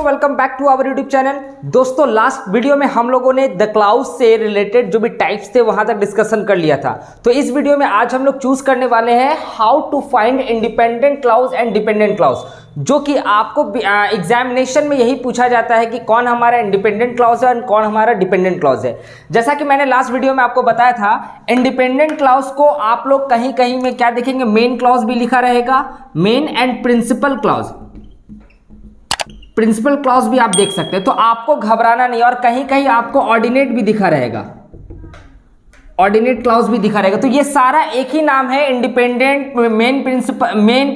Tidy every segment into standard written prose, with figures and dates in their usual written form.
Welcome back to our YouTube channel. दोस्तों last video में हम लोगों ने द क्लाउज से रिलेटेड जो भी टाइप्स थे वहां तक डिस्कशन कर लिया था। तो इस वीडियो में आज हम लोग चूज करने वाले हैं how to find independent clause and dependent clause, जो कि आपको एग्जामिनेशन में यही पूछा जाता है कि कौन हमारा इंडिपेंडेंट क्लाउज है और कौन हमारा डिपेंडेंट क्लाउज है। जैसा कि मैंने लास्ट वीडियो में आपको बताया था, इंडिपेंडेंट क्लाउज को आप लोग कहीं कहीं में क्या देखेंगे, मेन क्लाउज भी लिखा रहेगा, main and principal clause, principal clause भी आप देख सकते हैं। तो आपको घबराना नहीं, और कहीं कहीं आपको ऑर्डिनेट भी दिखा रहेगा, ऑर्डिनेट क्लाउज भी दिखा रहेगा। तो ये सारा एक ही नाम है, independent, main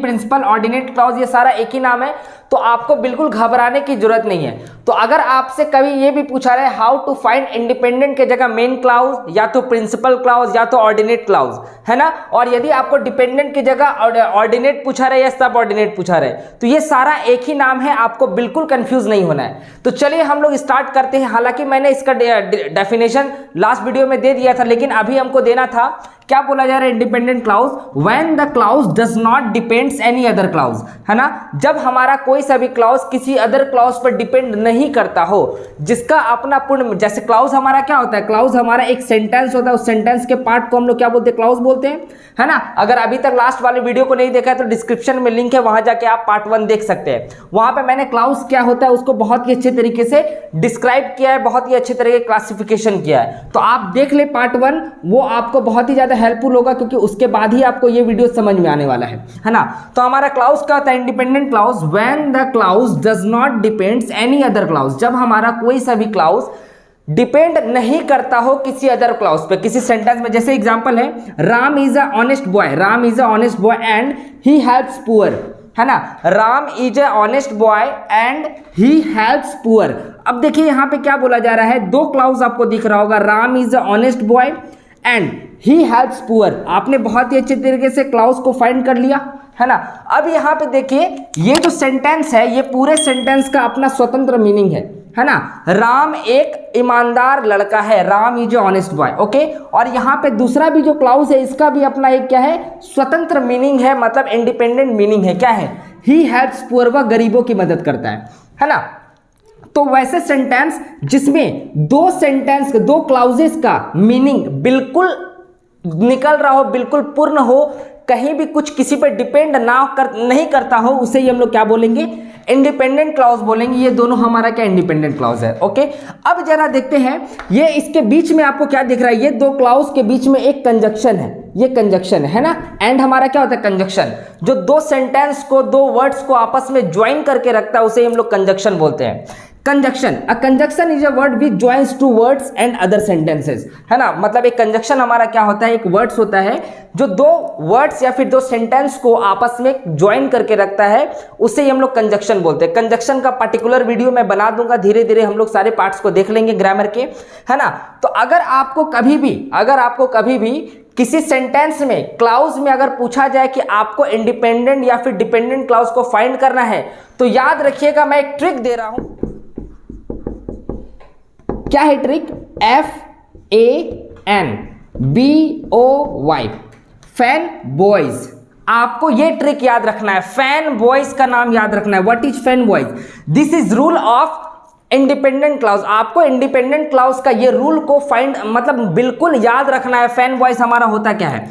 principal, ordinate clause, ये सारा एक ही नाम है। तो आपको बिल्कुल घबराने की जरूरत नहीं है। तो अगर आपसे कभी ये भी पूछा रहा है हाउ टू फाइंड इंडिपेंडेंट के जगह मेन क्लाउज या तो प्रिंसिपल क्लाउज या तो ऑर्डिनेट क्लाउज, है ना, और यदि आपको डिपेंडेंट की जगह ऑर्डिनेट पूछा रहे या सब ऑर्डिनेट पूछा रहे, तो ये सारा एक ही नाम है, आपको बिल्कुल कंफ्यूज नहीं होना है। तो चलिए हम लोग स्टार्ट करते हैं। हालांकि मैंने इसका डेफिनेशन लास्ट वीडियो में दे दिया था, लेकिन अभी हमको देना था। क्या बोला जा रहा है independent clause? When the clause does not depends any other clause, है ना, जब हमारा कोई सा भी क्लाउज किसी अदर क्लाउज पर डिपेंड नहीं करता हो, जिसका अपना पूर्ण, जैसे क्लाउज हमारा क्या होता है, क्लाउज हमारा एक सेंटेंस होता है, उस सेंटेंस के पार्ट को हम लोग क्या बोलते हैं, क्लाउज बोलते हैं, है ना। अगर अभी तक लास्ट वाले वीडियो को नहीं देखा है तो डिस्क्रिप्शन में लिंक है, वहां जाके आप पार्ट 1 देख सकते हैं। वहां पे मैंने क्लाउज क्या होता है उसको बहुत ही अच्छे तरीके से डिस्क्राइब किया है, बहुत ही अच्छे तरीके क्लासिफिकेशन किया है। तो आप देख ले पार्ट 1, वो आपको बहुत ही ज्यादा हेल्पफुल होगा, क्योंकि उसके बाद ही आपको ये वीडियो समझ में आने वाला है ना। तो हमारा क्लाउज क्या होता है, independent clause, when the clause does not depends any other clause, जब हमारा कोई सा भी क्लाउज डिपेंड नहीं करता हो किसी अदर क्लाउज पे, किसी सेंटेंस में। जैसे एग्जांपल है, Ram is a honest boy, Ram is a honest boy and he helps poor, है ना, Ram is a honest boy and he helps poor. अब देखिए यहां पे क्या बोला जा रहा है, दो क्लाउज आपको दिख रहा होगा, Ram is a honest boy and he helps poor. आपने बहुत ही अच्छे तरीके से क्लाउज को फाइंड कर लिया, है ना। अब यहां पे देखिए, ये जो सेंटेंस है, ये पूरे सेंटेंस का अपना स्वतंत्र मीनिंग है ना। राम एक ईमानदार लड़का है, Ram is honest boy, okay. और यहाँ पे दूसरा भी जो क्लाउज है, इसका भी अपना एक क्या है, स्वतंत्र मीनिंग है, मतलब इंडिपेंडेंट मीनिंग है। क्या है? ही हेल्प्स पुअर, वह गरीबों की मदद करता है ना। तो वैसे सेंटेंस जिसमें दो क्लाउजेस का मीनिंग बिल्कुल निकल रहा हो, बिल्कुल पूर्ण हो, कहीं भी कुछ किसी पर डिपेंड नहीं करता हो, उसे ही हम लोग क्या बोलेंगे, इंडिपेंडेंट क्लाउज बोलेंगे। ये दोनों हमारा क्या इंडिपेंडेंट क्लाउज है, ओके। अब जरा देखते हैं, ये इसके बीच में आपको क्या दिख रहा है, ये दो क्लाउज के बीच में एक कंजक्शन है, ये कंजक्शन है ना। एंड हमारा क्या होता है, कंजक्शन, जो दो सेंटेंस को, दो वर्ड्स को आपस में ज्वाइन करके रखता है, उसे हम लोग कंजक्शन बोलते हैं। Conjunction, a conjunction is a word which joins two words and other sentences, है ना। मतलब एक कंजक्शन हमारा क्या होता है, एक वर्ड्स होता है जो दो वर्ड्स या फिर दो सेंटेंस को आपस में ज्वाइन करके रखता है, उसे ही हम लोग कंजक्शन बोलते हैं। कंजक्शन का पर्टिकुलर वीडियो मैं बना दूंगा, धीरे धीरे हम लोग सारे पार्ट्स को देख लेंगे ग्रामर के, है ना। तो अगर आपको कभी भी किसी सेंटेंस में, क्लाउज में अगर पूछा जाए कि आपको इंडिपेंडेंट या फिर डिपेंडेंट क्लाउज को फाइंड करना है, तो याद रखिएगा, मैं एक ट्रिक दे रहा हूं। क्या है ट्रिक? FANBOY, fan boys. आपको ये ट्रिक याद रखना है, फैन बॉयज का नाम याद रखना है। What is fan boys? This is rule of independent clause. आपको इंडिपेंडेंट क्लाउज का ये रूल को फाइंड, मतलब बिल्कुल याद रखना है। फैन बॉयज हमारा होता क्या है?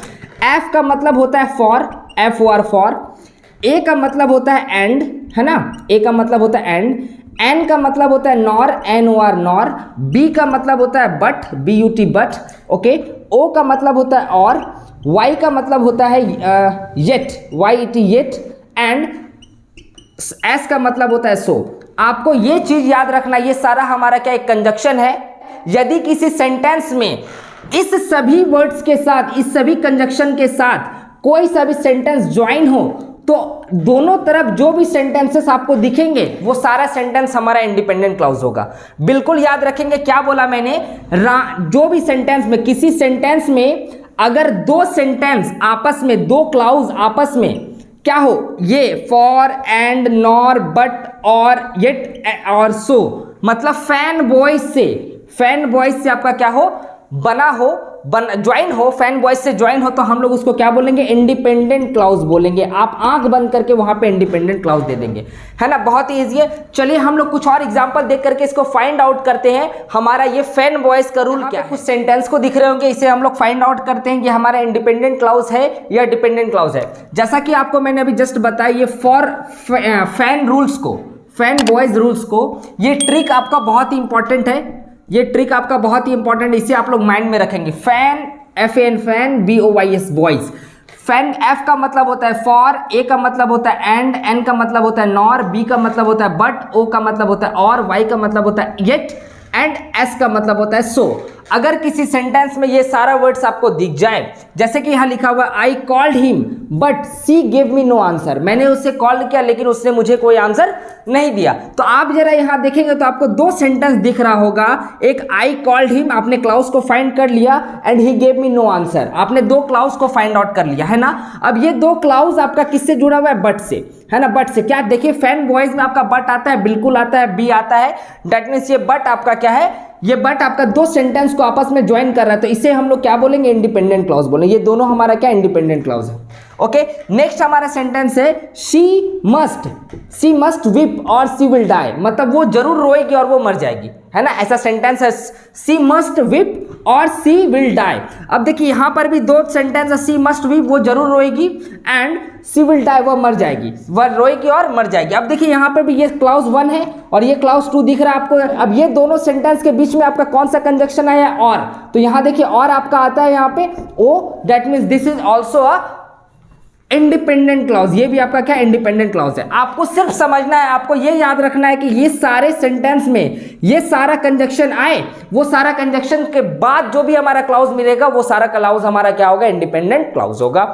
F का मतलब होता है फॉर, FOR फॉर। A का मतलब होता है एंड, है ना, A का मतलब होता है एंड। N का मतलब होता है नॉर, NOR नॉर। B का मतलब होता है but, BUT but, okay. O का मतलब होता है और। Y का मतलब होता है yet, YET yet. And S का मतलब होता है सो। आपको ये चीज याद रखना, ये सारा हमारा क्या एक कंजक्शन है। यदि किसी सेंटेंस में इस सभी वर्ड्स के साथ, इस सभी कंजक्शन के साथ कोई सा भी सेंटेंस ज्वाइन हो, तो दोनों तरफ जो भी सेंटेंसेस आपको दिखेंगे, वो सारा सेंटेंस हमारा इंडिपेंडेंट क्लाउज होगा। बिल्कुल याद रखेंगे, क्या बोला मैंने, जो भी सेंटेंस में, किसी सेंटेंस में अगर दो सेंटेंस आपस में, दो क्लाउज आपस में क्या हो, ये फॉर, एंड, नॉर, बट और येट और सो, मतलब फैन बॉयज से आपका क्या हो, बना हो, ज्वाइन हो, फैन बॉयज से ज्वाइन हो, तो हम लोग उसको क्या बोलेंगे, इंडिपेंडेंट क्लाउज बोलेंगे। आप आंख बंद करके वहां पे इंडिपेंडेंट क्लाउज दे देंगे, है ना, बहुत ही ईजी है। चलिए हम लोग कुछ और एग्जांपल देख करके इसको फाइंड आउट करते हैं, हमारा ये फैन बॉयज का रूल क्या है। कुछ सेंटेंस को दिख रहे होंगे, इसे हम लोग फाइंड आउट करते हैं कि हमारा इंडिपेंडेंट क्लाउज है या डिपेंडेंट क्लाउज है। जैसा कि आपको मैंने अभी जस्ट बताया, ये फॉर फैन रूल्स को, फैन बॉयज रूल्स को, ये ट्रिक आपका बहुत ही इंपॉर्टेंट है, ये ट्रिक आपका बहुत ही इंपॉर्टेंट, इसे आप लोग माइंड में रखेंगे। Fan, FAN fan, BOYS boys. Fan F का मतलब होता है फॉर, A का मतलब होता है एंड, N का मतलब होता है नॉर, B का मतलब होता है बट, O का मतलब होता है और, Y का मतलब होता है येट एंड S का मतलब होता है सो। अगर किसी सेंटेंस में ये सारा वर्ड्स आपको दिख जाए, जैसे कि यहां लिखा हुआ I called him but she give me no answer, मैंने उससे कॉल किया लेकिन उसने मुझे कोई आंसर नहीं दिया, तो आप जरा यहां देखेंगे तो आपको दो सेंटेंस दिख रहा होगा। एक आई कॉल्ड हिम, आपने क्लाउज को फाइंड कर लिया, and he gave me no answer, आपने दो क्लाउज को फाइंड आउट कर लिया, है ना। अब ये दो क्लाउज आपका किससे जुड़ा हुआ है, बट से, है ना, बट से। क्या देखिए फैन बॉयज में आपका बट आता है, बिल्कुल आता है, बी आता है, दैट मींस ये बट आपका क्या है, ये बट आपका दो सेंटेंस को आपस में ज्वाइन कर रहा है, तो इसे हम लोग क्या बोलेंगे, इंडिपेंडेंट क्लॉज बोलेंगे। ये दोनों हमारा क्या इंडिपेंडेंट क्लॉज है। ओके, नेक्स्ट हमारा सेंटेंस है शी मस्ट विप और सी विल डाई, मतलब वो जरूर रोएगी और वो मर जाएगी, है ना, ऐसा सेंटेंस है। सी मस्ट विप और सी विल डाई। अब देखिए यहां पर भी दो सेंटेंस है, सी मस्ट विप वो जरूर रोएगी, एंड सी विल डाई वो मर जाएगी, वह रोएगी और मर जाएगी। अब देखिए यहां पर भी ये क्लाउज 1 है और ये क्लाउज 2 दिख रहा है आपको। अब ये दोनों सेंटेंस के बीच में आपका कौन सा कंजक्शन आया, और, तो यहां देखिए और आपका आता है यहाँ पे ओ, that means this is also a independent clause, ये भी आपका क्या इंडिपेंडेंट क्लॉज है। आपको सिर्फ समझना है, आपको ये याद रखना है कि ये सारे सेंटेंस में ये सारा कंजक्शन आए, वो सारा कंजक्शन के बाद जो भी हमारा क्लॉज मिलेगा वो सारा क्लॉज हमारा क्या होगा, इंडिपेंडेंट क्लॉज होगा।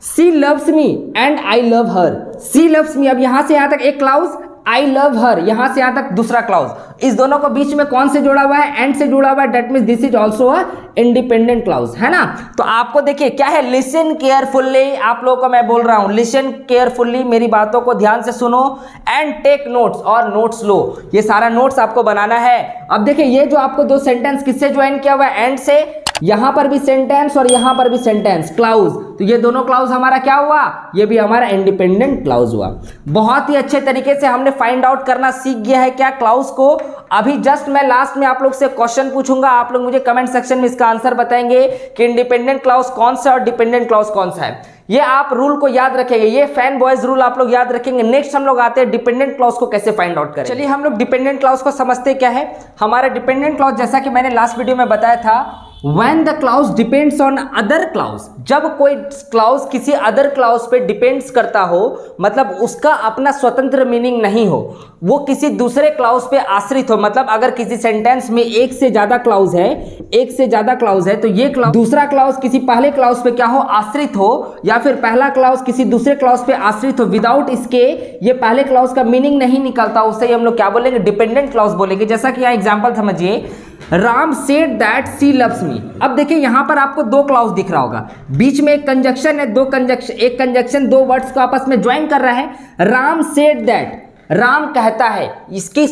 She loves me and I love her, she loves me, अब यहां से यहां तक एक क्लॉज, आई लव हर, यहां से यहां तक दूसरा क्लॉज, इस दोनों को बीच में कौन से जुड़ा हुआ है, एंड से जुड़ा हुआ है, that means this is also a independent clause, है ना। तो आपको देखिए क्या है, लिसन केयरफुल्ली, आप लोगों को मैं बोल रहा हूं लिसन केयरफुल्ली, मेरी बातों को ध्यान से सुनो, एंड टेक नोट्स, और नोट्स लो, ये सारा नोट्स आपको बनाना है। अब देखिए ये जो आपको दो सेंटेंस किससे ज्वाइन किया हुआ है, एंड से, यहां पर भी सेंटेंस और यहां पर भी सेंटेंस, क्लाउज, तो ये दोनों क्लाउज हमारा क्या हुआ, ये भी हमारा इंडिपेंडेंट क्लाउज हुआ। बहुत ही अच्छे तरीके से हमने फाइंड आउट करना सीख गया है क्या क्लाउज को। अभी जस्ट मैं लास्ट में आप लोग से क्वेश्चन पूछूंगा, आप लोग मुझे कमेंट सेक्शन में इसका आंसर बताएंगे कि इंडिपेंडेंट क्लाउज कौन सा और डिपेंडेंट क्लाउज कौन सा है। ये आप रूल को याद रखेंगे, ये फैन बॉयज रूल आप लोग याद रखेंगे। नेक्स्ट हम लोग आते हैं डिपेंडेंट क्लॉज को कैसे फाइंड आउट करें। चलिए हम लोग डिपेंडेंट क्लॉज को समझते क्या है। हमारा डिपेंडेंट क्लॉज जैसा कि मैंने लास्ट वीडियो में बताया था, When the clause depends on other clause, जब कोई क्लाउज किसी अदर क्लाउज पे डिपेंड्स करता हो, मतलब उसका अपना स्वतंत्र मीनिंग नहीं हो, वो किसी दूसरे क्लाउज पे आश्रित हो, मतलब अगर किसी सेंटेंस में एक से ज्यादा क्लाउज है, एक से ज्यादा क्लाउज है, तो ये क्लाउज, दूसरा क्लाउज किसी पहले क्लाउज पे क्या हो, आश्रित हो, या फिर पहला क्लाउज किसी दूसरे क्लाउज पे आश्रित हो, विदाउट इसके ये पहले क्लाउज का मीनिंग नहीं निकलता, उससे हम लोग क्या बोलेंगे, डिपेंडेंट क्लाउज बोलेंगे। जैसा कि यहाँ एग्जाम्पल समझिए, Ram said that she loves me. अब देखिए यहां पर आपको दो क्लाउज दिख रहा होगा, बीच में एक कंजक्शन है, दो कंजक्शन, एक कंजक्शन दो वर्ड्स को आपस में ज्वाइन कर रहा है। राम सेड दैट, राम कहता है, इसकी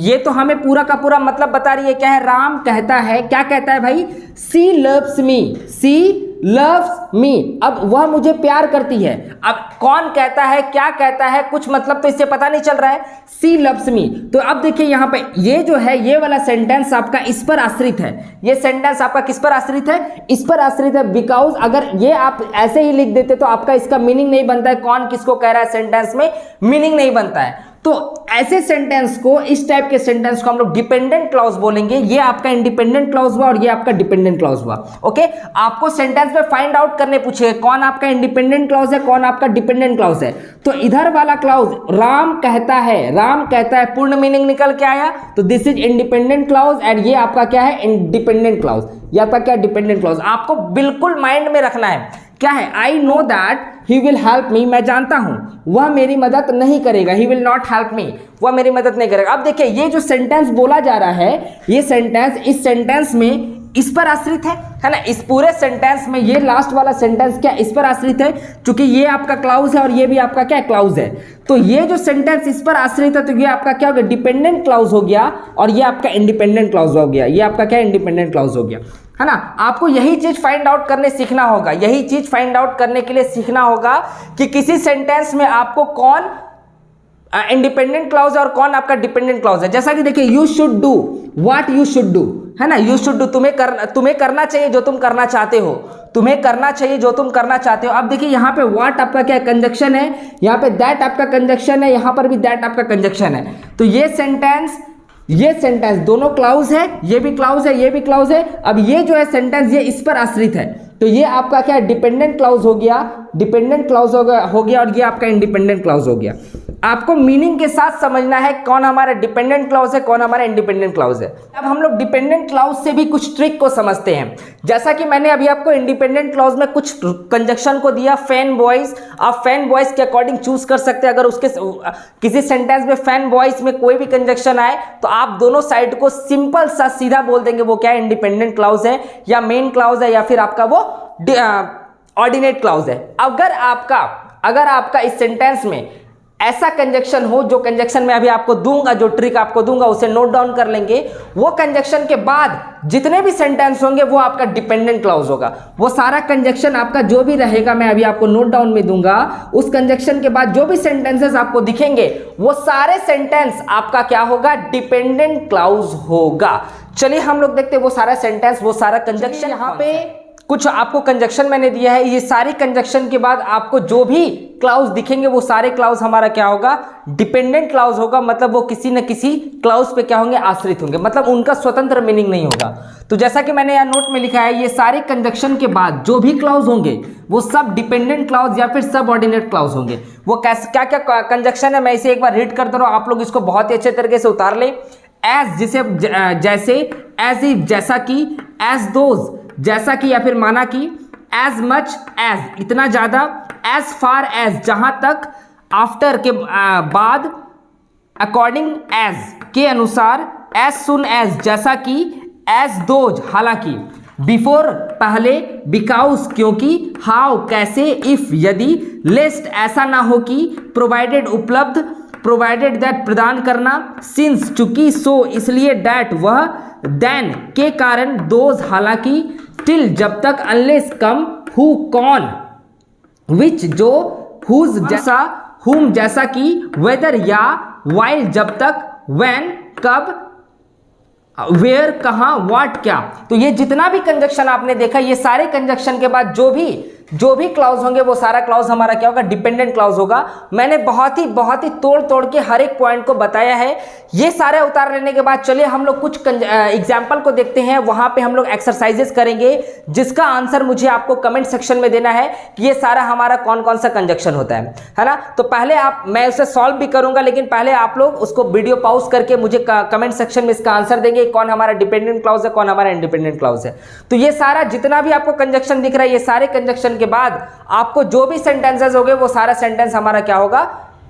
ये तो हमें पूरा का पूरा मतलब बता रही है क्या है, राम कहता है, क्या कहता है भाई, सी लव्स मी, सी लव्स मी, अब वह मुझे प्यार करती है। अब कौन कहता है, क्या कहता है, कुछ मतलब तो इससे पता नहीं चल रहा है, सी लव्स मी। तो अब देखिए यहां पे ये जो है, ये वाला सेंटेंस आपका इस पर आश्रित है, ये सेंटेंस आपका किस पर आश्रित है, इस पर आश्रित है, बिकॉज अगर ये आप ऐसे ही लिख देते तो आपका इसका मीनिंग नहीं बनता है, कौन किसको कह रहा है सेंटेंस में मीनिंग नहीं बनता है। तो ऐसे सेंटेंस को, इस टाइप के सेंटेंस को हम लोग डिपेंडेंट क्लॉज बोलेंगे। ये आपका इंडिपेंडेंट क्लॉज हुआ और ये आपका डिपेंडेंट क्लॉज हुआ। ओके, आपको सेंटेंस में फाइंड आउट करने पूछे कौन आपका इंडिपेंडेंट क्लॉज है, कौन आपका डिपेंडेंट क्लॉज है। तो इधर वाला क्लॉज राम कहता है, राम कहता है, पूर्ण मीनिंग निकल के आया, तो this is independent clause, and ये आपका क्या है, इंडिपेंडेंट क्लॉज, ये आपका क्या, डिपेंडेंट क्लॉज। आपको बिल्कुल माइंड में रखना है क्या है, I know that he will help me, मैं जानता हूं वह मेरी मदद नहीं करेगा, he will not help me, वह मेरी मदद नहीं करेगा। अब देखिए ये जो सेंटेंस बोला जा रहा है, ये सेंटेंस, इस सेंटेंस में इस पर आश्रित है ना, इस पूरे सेंटेंस में ये लास्ट वाला सेंटेंस क्या इस पर आश्रित है, क्योंकि ये आपका क्लाउज है और ये भी आपका क्या क्लाउज है। तो ये जो सेंटेंस इस पर आश्रित है, तो ये आपका क्या हो गया, डिपेंडेंट क्लाउज हो गया, और ये आपका इंडिपेंडेंट क्लाउज हो गया, ये आपका क्या इंडिपेंडेंट क्लाउज हो गया। है ना। आपको यही चीज फाइंड आउट करने सीखना होगा, यही चीज फाइंड आउट करने के लिए सीखना होगा कि किसी सेंटेंस में आपको कौन इंडिपेंडेंट क्लॉज है और कौन आपका डिपेंडेंट क्लॉज है। जैसा कि देखिए, you should do what you should do, है ना। यू शुड डू, तुम्हें करना चाहिए जो तुम करना चाहते हो, तुम्हें करना चाहिए जो तुम करना चाहते हो। अब देखिए यहाँ पे व्हाट आपका क्या कंजक्शन है, यहाँ पे दैट आपका कंजक्शन है, यहाँ पर भी दैट आपका कंजक्शन है। तो ये सेंटेंस दोनों क्लाउज है, ये भी क्लाउज है, ये भी क्लाउज है। अब ये जो है सेंटेंस ये इस पर आश्रित है, तो ये आपका क्या डिपेंडेंट क्लाउज हो गया, डिपेंडेंट क्लाउज हो गया और ये आपका इंडिपेंडेंट क्लाउज हो गया। आपको मीनिंग के साथ समझना है कौन हमारा डिपेंडेंट क्लाउज है, कौन हमारा इंडिपेंडेंट क्लाउज है। अब हम लोग डिपेंडेंट क्लाउज से भी कुछ ट्रिक को समझते हैं। जैसा कि मैंने अभी आपको इंडिपेंडेंट क्लाउज में कुछ कंजक्शन को दिया, फैन बॉयज, आप फैन बॉयज के अकॉर्डिंग चूज कर सकते हैं। अगर उसके किसी सेंटेंस में फैन बॉयज में कोई भी कंजक्शन आए तो आप दोनों साइड को सिंपल सा सीधा बोल देंगे वो क्या है, इंडिपेंडेंट क्लाउज है या मेन क्लाउज है या फिर आपका वो ऑर्डिनेट क्लाउज है। अगर आपका इस सेंटेंस में ऐसा कंजक्शन हो, जो कंजक्शन मैं अभी आपको दूंगा, जो ट्रिक आपको दूंगा उसे नोट डाउन कर लेंगे, वो कंजक्शन के बाद जितने भी सेंटेंस होंगे वो आपका डिपेंडेंट क्लाउज होगा। वो सारा कंजक्शन आपका जो भी रहेगा मैं अभी आपको नोट डाउन में दूंगा, उस कंजक्शन के बाद जो भी सेंटेंसेस आपको दिखेंगे वो सारे सेंटेंस आपका क्या होगा, डिपेंडेंट क्लाउज होगा। चलिए हम लोग देखते हैं वो सारा सेंटेंस, वो सारा कंजक्शन। यहाँ पे कुछ आपको कंजक्शन मैंने दिया है, ये सारी कंजक्शन के बाद आपको जो भी क्लाउज दिखेंगे वो सारे क्लाउज हमारा क्या होगा, डिपेंडेंट क्लाउज होगा। मतलब वो किसी न किसी क्लाउज पे क्या होंगे, आश्रित होंगे, मतलब उनका स्वतंत्र मीनिंग नहीं होगा। तो जैसा कि मैंने यहाँ नोट में लिखा है, ये सारे कंजक्शन के बाद जो भी क्लाउज होंगे वो सब डिपेंडेंट क्लाउज या फिर सब ऑर्डिनेट क्लाउज होंगे। वो क्या क्या कंजक्शन है मैं इसे एक बार रीड करता हूँ, आप लोग इसको बहुत ही अच्छे तरीके से उतार ले। एज, जिसे जैसे, एज इफ जैसा कि, एज दोज जैसा कि या फिर माना कि, एज मच एज इतना ज्यादा, एज फार एज जहां तक, आफ्टर के बाद, अकॉर्डिंग एज के अनुसार, एज सुन एज जैसा कि, एज दोज हालांकि, बिफोर पहले, बिकॉज क्योंकि, हाउ कैसे, इफ यदि, लिस्ट ऐसा ना हो कि, प्रोवाइडेड उपलब्ध, प्रोवाइडेड दैट प्रदान करना, सिंस चूंकि, सो इसलिए, दैट वह, देन के कारण, दोज हालांकि, टिल जब तक, अनलेस कम, हु कौन, विच जो, हुज जैसा, हुम जैसा कि, वेदर या, वाइल जब तक, व्हेन कब, वेयर कहां, व्हाट क्या। तो ये जितना भी कंजक्शन आपने देखा, ये सारे कंजक्शन के बाद जो भी क्लाउज होंगे वो सारा क्लाउज हमारा क्या होगा, डिपेंडेंट क्लाउज होगा। मैंने बहुत ही तोड़ के हर एक पॉइंट को बताया है। ये सारे उतार लेने के बाद चलिए हम लोग कुछ एग्जाम्पल को देखते हैं, वहां पे हम लोग एक्सरसाइजेस करेंगे जिसका आंसर मुझे आपको कमेंट सेक्शन में देना है कि ये सारा हमारा कौन कौन सा कंजक्शन होता है ना। तो पहले मैं उसे सॉल्व भी करूंगा, लेकिन पहले आप लोग उसको वीडियो पॉज करके मुझे कमेंट सेक्शन में इसका आंसर देंगे, कौन हमारा डिपेंडेंट क्लाउज है, कौन हमारा इंडिपेंडेंट क्लाउज है। तो ये सारा जितना भी आपको कंजक्शन दिख रहा है, ये सारे कंजक्शन के बाद आपको जो भी सेंटेंसेस होंगे वो सारा सेंटेंस हमारा क्या होगा,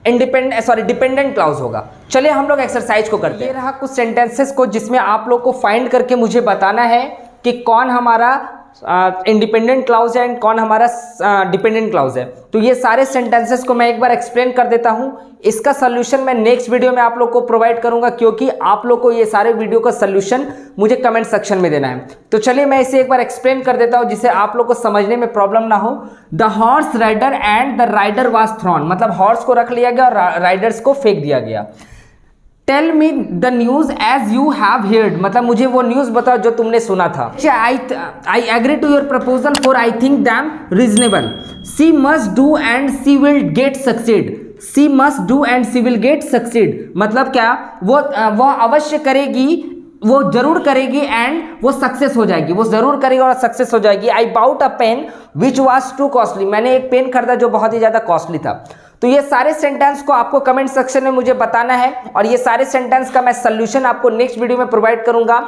डिपेंडेंट क्लाउज होगा। चलिए हम लोग एक्सरसाइज को करते हैं। ये रहा कुछ सेंटेंसेस को जिसमें आप लोग को फाइंड करके मुझे बताना है कि कौन हमारा इंडिपेंडेंट क्लाउज है एंड कौन हमारा डिपेंडेंट क्लाउज है। तो ये सारे सेंटेंसेस को मैं एक बार एक्सप्लेन कर देता हूं। इसका सोल्यूशन मैं नेक्स्ट वीडियो में आप लोग को प्रोवाइड करूंगा, क्योंकि आप लोग को ये सारे वीडियो का सोल्यूशन मुझे कमेंट सेक्शन में देना है। तो चलिए मैं इसे एक बार एक्सप्लेन कर देता हूं जिससे आप लोग को समझने में प्रॉब्लम ना हो। The horse rider and the rider was thrown, मतलब हॉर्स को रख लिया गया और राइडर्स को फेंक दिया गया। Tell me the news as you have heard, मतलब मुझे वो न्यूज बताओ जो तुमने सुना था। I agree to your proposal for I think them reasonable. She must do and she will get succeed. She must do and she will get succeed मतलब क्या, वो अवश्य करेगी, वो जरूर करेगी एंड वो सक्सेस हो जाएगी, वो जरूर करेगी और सक्सेस हो जाएगी। I bought a pen which was too costly, मैंने एक पेन खरीदा जो बहुत ही ज्यादा कॉस्टली था। तो ये सारे सेंटेंस को आपको कमेंट सेक्शन में मुझे बताना है और ये सारे सेंटेंस का मैं सोल्यूशन आपको नेक्स्ट वीडियो में प्रोवाइड करूंगा।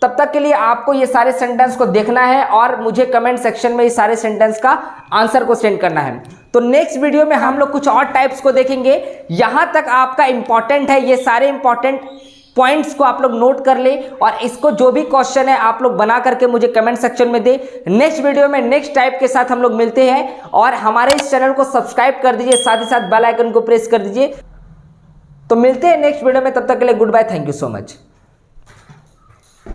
तब तक के लिए आपको ये सारे सेंटेंस को देखना है और मुझे कमेंट सेक्शन में ये सारे सेंटेंस का आंसर को सेंड करना है। तो नेक्स्ट वीडियो में हम लोग कुछ और टाइप्स को देखेंगे। यहां तक आपका इंपॉर्टेंट है, ये सारे इंपॉर्टेंट पॉइंट्स को आप लोग नोट कर ले और इसको जो भी क्वेश्चन है आप लोग बना करके मुझे कमेंट सेक्शन में दे। नेक्स्ट वीडियो में नेक्स्ट टाइप के साथ हम लोग मिलते हैं और हमारे इस चैनल को सब्सक्राइब कर दीजिए, साथ ही साथ बेल आइकन को प्रेस कर दीजिए। तो मिलते हैं नेक्स्ट वीडियो में, तब तक के लिए good bye, thank you so much.